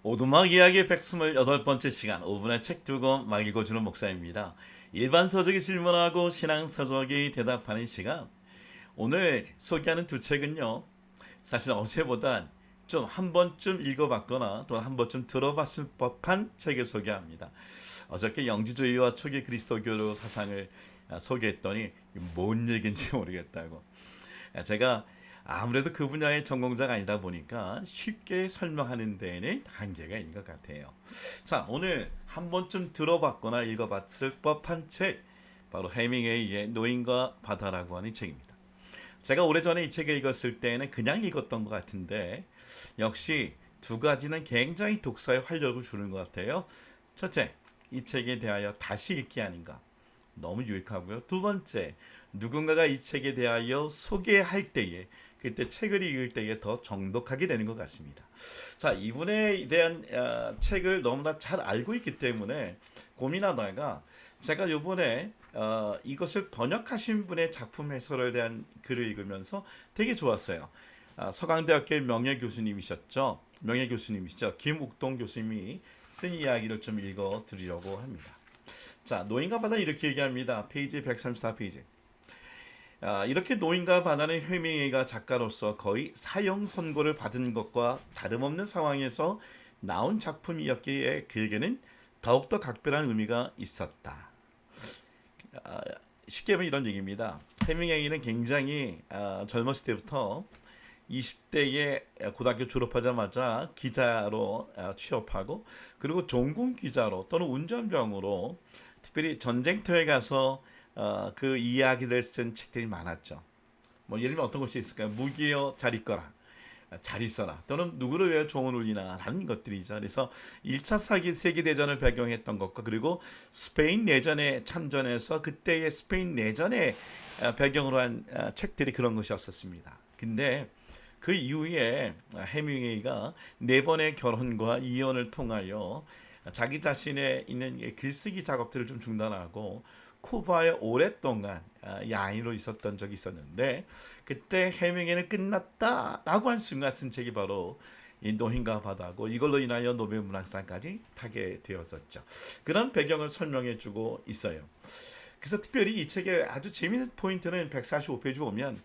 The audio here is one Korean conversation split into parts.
오두막 이야기 128번째 시간 5분의 책 두 권 막 읽어주는 목사입니다. 일반 서적이 질문하고 신앙 서적이 대답하는 시간. 오늘 소개하는 두 책은요. 사실 어제보단 좀 한 번쯤 읽어봤거나 또 한 번쯤 들어봤을 법한 책을 소개합니다. 어저께 영지주의와 초기 그리스도교 사상을 소개했더니 뭔 얘기인지 모르겠다고. 제가 아무래도 그 분야의 전공자가 아니다 보니까 쉽게 설명하는 데에는 한계가 있는 것 같아요. 자, 오늘 한 번쯤 들어봤거나 읽어봤을 법한 책, 바로 해밍웨이의 노인과 바다라고 하는 책입니다. 제가 오래전에 이 책을 읽었을 때는 그냥 읽었던 것 같은데 역시 두 가지는 굉장히 독서에 활력을 주는 것 같아요. 첫째, 이 책에 대하여 다시 읽기 아닌가. 너무 유익하고요. 두 번째, 누군가가 이 책에 대하여 소개할 때에 그때 책을 읽을 때에 더 정독하게 되는 것 같습니다. 자, 이분에 대한 책을 너무나 잘 알고 있기 때문에 고민하다가 제가 요번에 이것을 번역하신 분의 작품 해설에 대한 글을 읽으면서 되게 좋았어요. 서강대학교 명예교수님이셨죠. 명예교수님이시죠. 김욱동 교수님이 쓴 이야기를 좀 읽어드리려고 합니다. 자, 노인과 바다 이렇게 얘기합니다. 페이지 134페이지. 이렇게 노인과 바다는 해밍웨이가 작가로서 거의 사형 선고를 받은 것과 다름없는 상황에서 나온 작품이었기에 그에게는 더욱더 각별한 의미가 있었다. 아, 쉽게 하면 이런 얘기입니다. 해밍웨이는 굉장히 젊었을 때부터 20대에 고등학교 졸업하자마자 기자로 취업하고 그리고 종군 기자로 또는 운전병으로 특별히 전쟁터에 가서 그 이야기를 쓴 책들이 많았죠. 뭐 예를 들면 어떤 것이 있을까요? 무기여 잘 있거라. 잘 있어라 또는 누구를 위해 종을 울리나 라는 것들이죠. 그래서 1차 세계대전을 배경했던 것과 그리고 스페인 내전에 참전해서 그때의 스페인 내전에 배경으로 한 책들이 그런 것이었었습니다. 근데 그 이후에 해밍웨이가 네 번의 결혼과 이혼을 통하여 자기 자신의 있는 글쓰기 작업들을 좀 중단하고 쿠바에 오랫동안 야인으로 있었던 적이 있었는데 그때 해밍웨이는 끝났다라고 한 순간 쓴 책이 바로 이 노인과 바다고 이걸로 인하여 노벨 문학상까지 타게 되었었죠. 그런 배경을 설명해주고 있어요. 그래서 특별히 이 책의 아주 재미있는 포인트는 145페이지 보면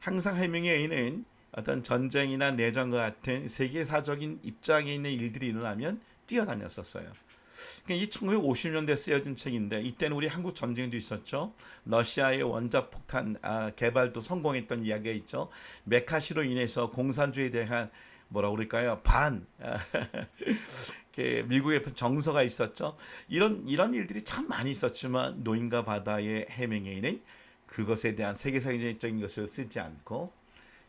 항상 해밍웨이는 어떤 전쟁이나 내전과 같은 세계사적인 입장에 있는 일들이 일어나면 뛰어다녔었어요. 그러니까 이 1950년대 쓰여진 책인데 이때는 우리 한국 전쟁도 있었죠. 러시아의 원자폭탄 개발도 성공했던 이야기가 있죠. 메카시로 인해서 공산주의에 대한 뭐라 그럴까요? 미국의 정서가 있었죠. 이런 일들이 참 많이 있었지만 노인과 바다의 해밍웨이는 그것에 대한 세계사적인 것을 쓰지 않고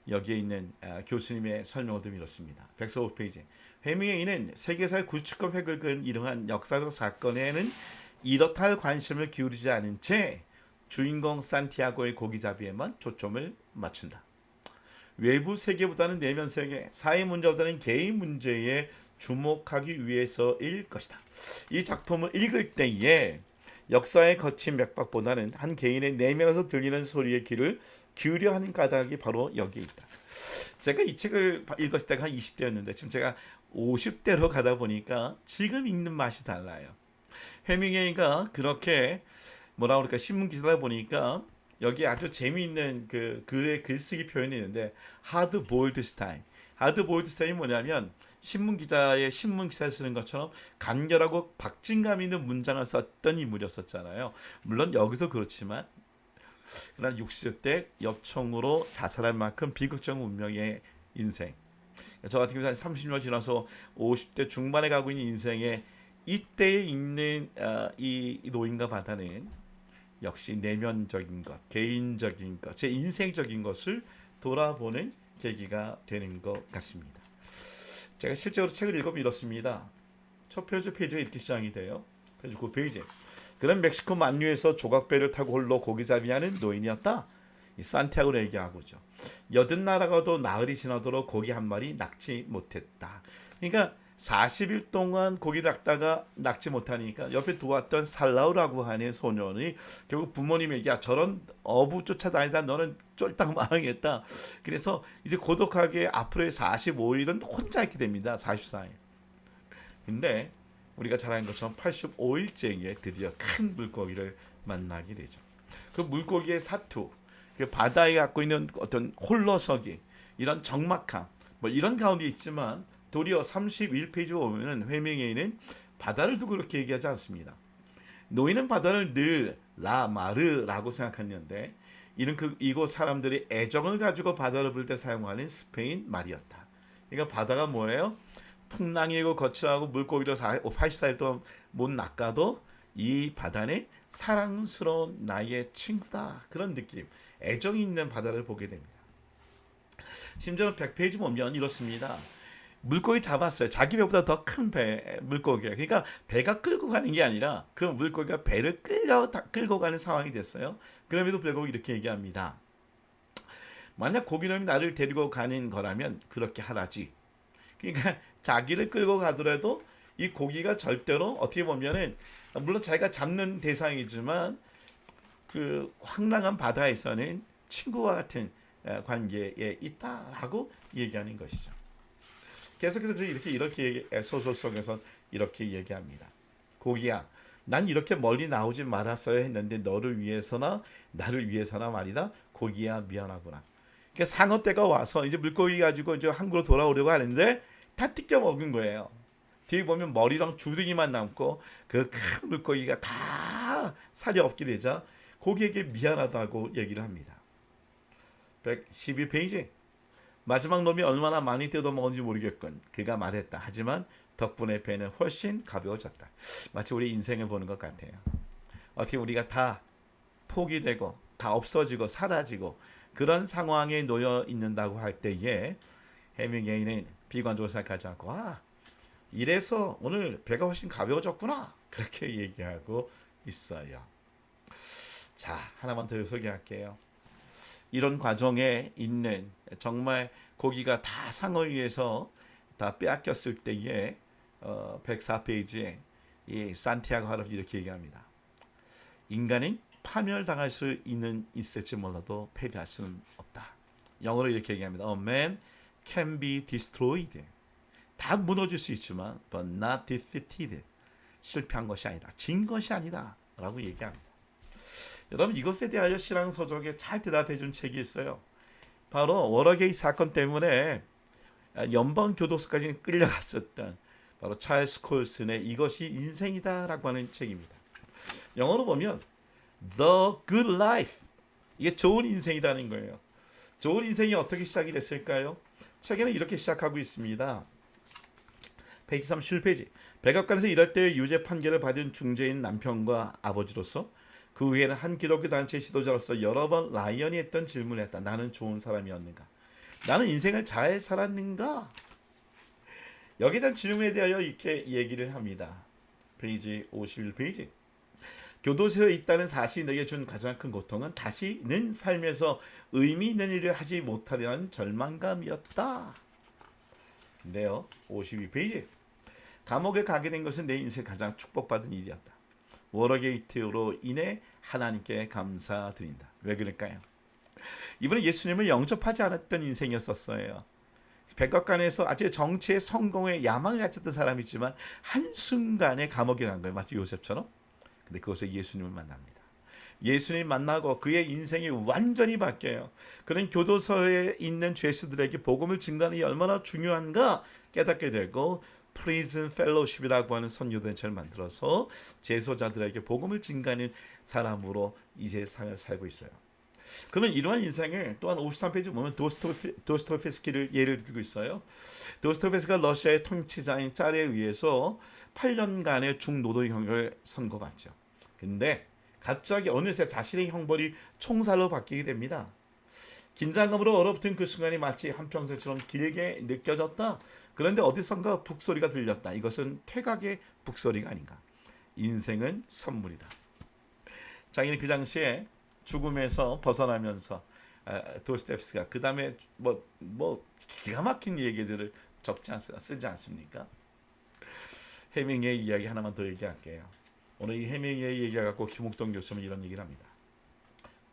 여기에 있는 교수님의 설명을 좀 이렇습니다. 145페이지. 해밍웨이는 세계사의 굵직한 획을 그은 이러한 역사적 사건에는 이렇다 할 관심을 기울이지 않은 채 주인공 산티아고의 고기잡이에만 초점을 맞춘다. 외부 세계보다는 내면 세계, 사회 문제보다는 개인 문제에 주목하기 위해서일 것이다. 이 작품을 읽을 때에 역사의 거친 맥박보다는 한 개인의 내면에서 들리는 소리의 귀를 기울여 하는 까닭이 바로 여기에 있다. 제가 이 책을 읽었을 때가 한 20대였는데 지금 제가 50대로 가다 보니까 지금 읽는 맛이 달라요. 해밍웨이가 그렇게 뭐라 그럴까 신문 기사다 보니까 여기 아주 재미있는 그의 글쓰기 표현이 있는데 하드 보일드 스타일. 하드 보일드 스타일이 뭐냐면 신문 기자의 신문 기사를 쓰는 것처럼 간결하고 박진감 있는 문장을 썼던 인물이었었잖아요. 물론 여기서 그렇지만 그러나 60대 역청으로 자살할 만큼 비극적 운명의 인생. 저 같은 경우는 30년 지나서 50대 중반에 가고 있는 인생에 이때에 있는 이 노인과 바다는 역시 내면적인 것, 개인적인 것, 제 인생적인 것을 돌아보는 계기가 되는 것 같습니다. 제가 실제로 책을 읽어보면 이렇습니다. 첫 페이지가 이렇게 시작이 돼요. 페이지 9페이지. 그는 멕시코 만류에서 조각배를 타고 홀로 고기잡이하는 노인이었다. 이 산티아고를 얘기하고죠. 여든 나라가도 나흘이 지나도록 고기 한 마리 낚지 못했다. 그러니까 40일 동안 고기를 낚다가 낚지 못하니까 옆에 도왔던 살라우라고 하는 소년이 결국 부모님에게 야 저런 어부 쫓아다니다 너는 쫄딱 망하겠다. 그래서 이제 고독하게 앞으로의 45일은 혼자 있게 됩니다. 44일. 근데 우리가 잘 아는 것처럼 85일째에 드디어 큰 물고기를 만나게 되죠. 그 물고기의 사투, 그 바다에 갖고 있는 어떤 홀로서기, 이런 적막함, 뭐 이런 가운데 있지만 도리어 31페이지 보면은 회명에는 바다를 두고 그렇게 얘기하지 않습니다. 노인은 바다를 늘 라마르라고 생각했는데 이는 이곳 사람들이 애정을 가지고 바다를 부를 때 사용하는 스페인 말이었다. 그러니까 바다가 뭐예요? 풍랑이고 거칠하고 물고기도 84일 동안 못 낚아도 이 바다는 사랑스러운 나의 친구다. 그런 느낌. 애정이 있는 바다를 보게 됩니다. 심지어 100페이지 보면 이렇습니다. 물고기 잡았어요. 자기 배보다 더 큰 물고기예요. 그러니까 배가 끌고 가는 게 아니라 그 물고기가 배를 끌고 가는 상황이 됐어요. 그럼에도 불구하고 이렇게 얘기합니다. 만약 고기놈이 나를 데리고 가는 거라면 그렇게 하라지. 그러니까 자기를 끌고 가더라도 이 고기가 절대로 어떻게 보면은 물론 자기가 잡는 대상이지만 그 황량한 바다에서는 친구와 같은 관계에 있다라고 얘기하는 것이죠. 계속해서 이렇게 소설 속에서 이렇게 얘기합니다. 고기야, 난 이렇게 멀리 나오지 말았어야 했는데 너를 위해서나 나를 위해서나 말이다. 고기야 미안하구나. 그러니까 상어 떼가 와서 이제 물고기 가지고 이제 한국으로 돌아오려고 하는데 다 뜯겨 먹은 거예요. 뒤에 보면 머리랑 주둥이만 남고 그 큰 물고기가 다 살이 없게 되자 고기에게 미안하다고 얘기를 합니다. 112페이지. 마지막 놈이 얼마나 많이 뜯어먹었는지 모르겠군. 그가 말했다. 하지만 덕분에 배는 훨씬 가벼워졌다. 마치 우리 인생을 보는 것 같아요. 어떻게 우리가 다 포기되고 다 없어지고 사라지고 그런 상황에 놓여 있는다고 할 때에 해밍웨이는 비관적으로 생각하지 않고 이래서 오늘 배가 훨씬 가벼워졌구나. 그렇게 얘기하고 있어요. 자, 하나만 더 소개할게요. 이런 과정에 있는 정말 고기가 다 상어 위에서 다 빼앗겼을 때에 104페이지에 이 산티아고 할아버지 이렇게 얘기합니다. 인간은 파멸당할 수 있을지 몰라도 패배할 수는 없다. 영어로 이렇게 얘기합니다. A man can be destroyed. 다 무너질 수 있지만 but not defeated. 실패한 것이 아니다. 진 것이 아니다. 라고 얘기합니다. 여러분 이것에 대하여 신앙서적에 잘 대답해 준 책이 있어요. 바로 워러게이트 사건 때문에 연방교도소까지 끌려갔었던 바로 찰스 콜슨의 이것이 인생이다라고 하는 책입니다. 영어로 보면 The Good Life. 이게 좋은 인생이라는 거예요. 좋은 인생이 어떻게 시작이 됐을까요? 책에는 이렇게 시작하고 있습니다. 페이지 37페이지. 백악관에서 일할 때 유죄 판결을 받은 중재인 남편과 아버지로서 그 후에는 한 기독교 단체 지도자로서 여러 번 라이언이 했던 질문을 했다. 나는 좋은 사람이었는가? 나는 인생을 잘 살았는가? 여기에 대한 질문에 대하여 이렇게 얘기를 합니다. 페이지 51페이지. 교도소에 있다는 사실이 내게 준 가장 큰 고통은 다시는 삶에서 의미 있는 일을 하지 못하려는 절망감이었다. 근데요. 52페이지. 감옥에 가게 된 것은 내 인생 가장 축복받은 일이었다. 워러게이트로 인해 하나님께 감사드린다. 왜 그럴까요? 이분은 예수님을 영접하지 않았던 인생이었어요. 백악관에서 아주 정치의 성공에 야망을 가졌던 사람이지만 한순간에 감옥에 간 거예요. 마치 요셉처럼. 근데 그것에 예수님을 만납니다. 예수님 만나고 그의 인생이 완전히 바뀌어요. 그는 교도소에 있는 죄수들에게 복음을 증거하는 게 얼마나 중요한가 깨닫게 되고 프리즌 펠로우십이라고 하는 선교단체를 만들어서 재소자들에게 복음을 증거하는 사람으로 이 세상을 살고 있어요. 그는 이러한 인생을 또한 53페이지 보면 도스토옙스키를 예를 들고 있어요. 도스토옙스키가 러시아의 통치자인 짜레에 의해서 8년간의 중노동형을 선고받죠. 근데 갑자기 어느새 자신의 형벌이 총살로 바뀌게 됩니다. 긴장감으로 얼어붙은 그 순간이 마치 한평생처럼 길게 느껴졌다. 그런데 어디선가 북소리가 들렸다. 이것은 퇴각의 북소리가 아닌가. 인생은 선물이다. 자기는 그 당시에 죽음에서 벗어나면서 도스토옙스키가 그 다음에 뭐 기가 막힌 얘기들을 쓰지 않습니까? 해밍웨이 이야기 하나만 더 얘기할게요. 오늘 이 해밍웨이 얘기가 갖고 김옥동 교수는 이런 얘기를 합니다.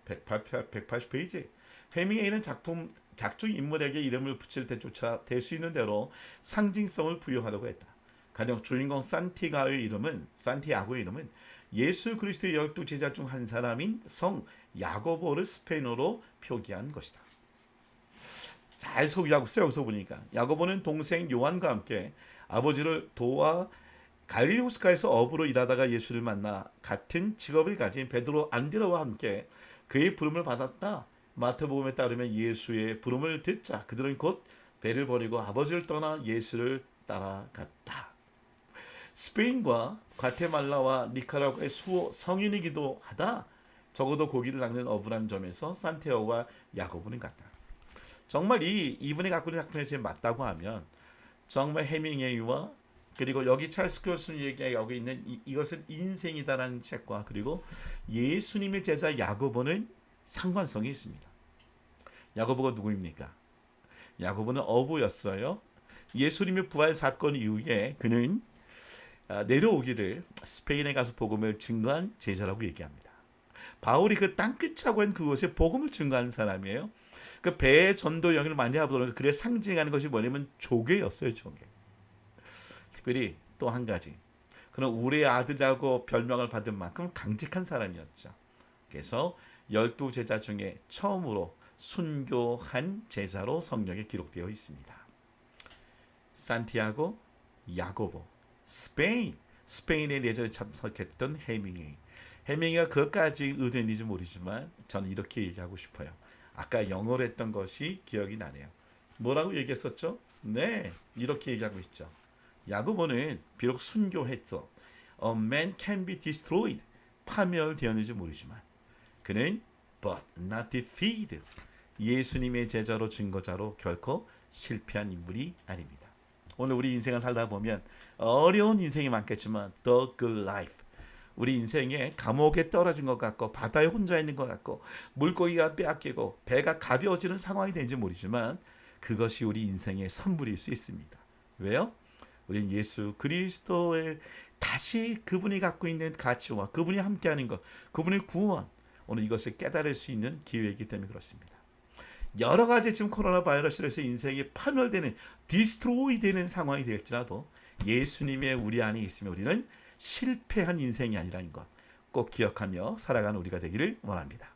180페이지. 해밍웨이는 작중 인물에게 이름을 붙일 때조차 될 수 있는 대로 상징성을 부여하려고 했다. 가령 주인공 산티아고의 이름은 예수 그리스도의 12제자 중 한 사람인 성 야고보를 스페인어로 표기한 것이다. 잘 소개하고 있어요. 여기서 보니까 야고보는 동생 요한과 함께 아버지를 도와 갈릴리우스가에서 어부로 일하다가 예수를 만나 같은 직업을 가진 베드로 안드레와 함께 그의 부름을 받았다. 마태복음에 따르면 예수의 부름을 듣자 그들은 곧 배를 버리고 아버지를 떠나 예수를 따라갔다. 스페인과 과테말라와 니카라과의 수호 성인이기도 하다. 적어도 고기를 낚는 어부란 점에서 산티아고와 야고보는 같다. 정말 이분이 갖고 있는 작품에 제일 맞다고 하면 정말 해밍웨이와 그리고 여기 찰스 교수는 얘기하고 있는 이것은 인생이다라는 책과 그리고 예수님의 제자 야고보는 상관성이 있습니다. 야고보가 누구입니까? 야고보는 어부였어요. 예수님의 부활 사건 이후에 그는 내려오기를 스페인에 가서 복음을 증거한 제자라고 얘기합니다. 바울이 그 땅끝이라고 한 그곳에 복음을 증거하는 사람이에요. 그 배의 전도 여행을 많이 하도록 그래 상징하는 것이 뭐냐면 조개였어요. 조개. 특별히 또 한 가지. 그는 우리의 아들이라고 별명을 받은 만큼 강직한 사람이었죠. 그래서 12제자 중에 처음으로 순교한 제자로 성경에 기록되어 있습니다. 산티아고, 야고보, 스페인의 내전에 참석했던 해밍웨이가 그것까지 의도했는지 모르지만 저는 이렇게 얘기하고 싶어요. 아까 영어로 했던 것이 기억이 나네요. 뭐라고 얘기했었죠? 네, 이렇게 얘기하고 있죠. 야고보는 비록 순교했어. A man can be destroyed. 파멸되었는지 모르지만 그는 but not defeated. 예수님의 제자로 증거자로 결코 실패한 인물이 아닙니다. 오늘 우리 인생을 살다 보면 어려운 인생이 많겠지만 the good life. 우리 인생에 감옥에 떨어진 것 같고 바다에 혼자 있는 것 같고 물고기가 빼앗기고 배가 가벼워지는 상황이 되는지 모르지만 그것이 우리 인생의 선물일 수 있습니다. 왜요? 우리는 예수 그리스도의 다시 그분이 갖고 있는 가치와 그분이 함께하는 것, 그분의 구원, 오늘 이것을 깨달을 수 있는 기회이기 때문에 그렇습니다. 여러 가지 지금 코로나 바이러스로 해서 인생이 파멸되는, 디스트로이 되는 상황이 될지라도 예수님의 우리 안에 있으면 우리는 실패한 인생이 아니라는 것 꼭 기억하며 살아가는 우리가 되기를 원합니다.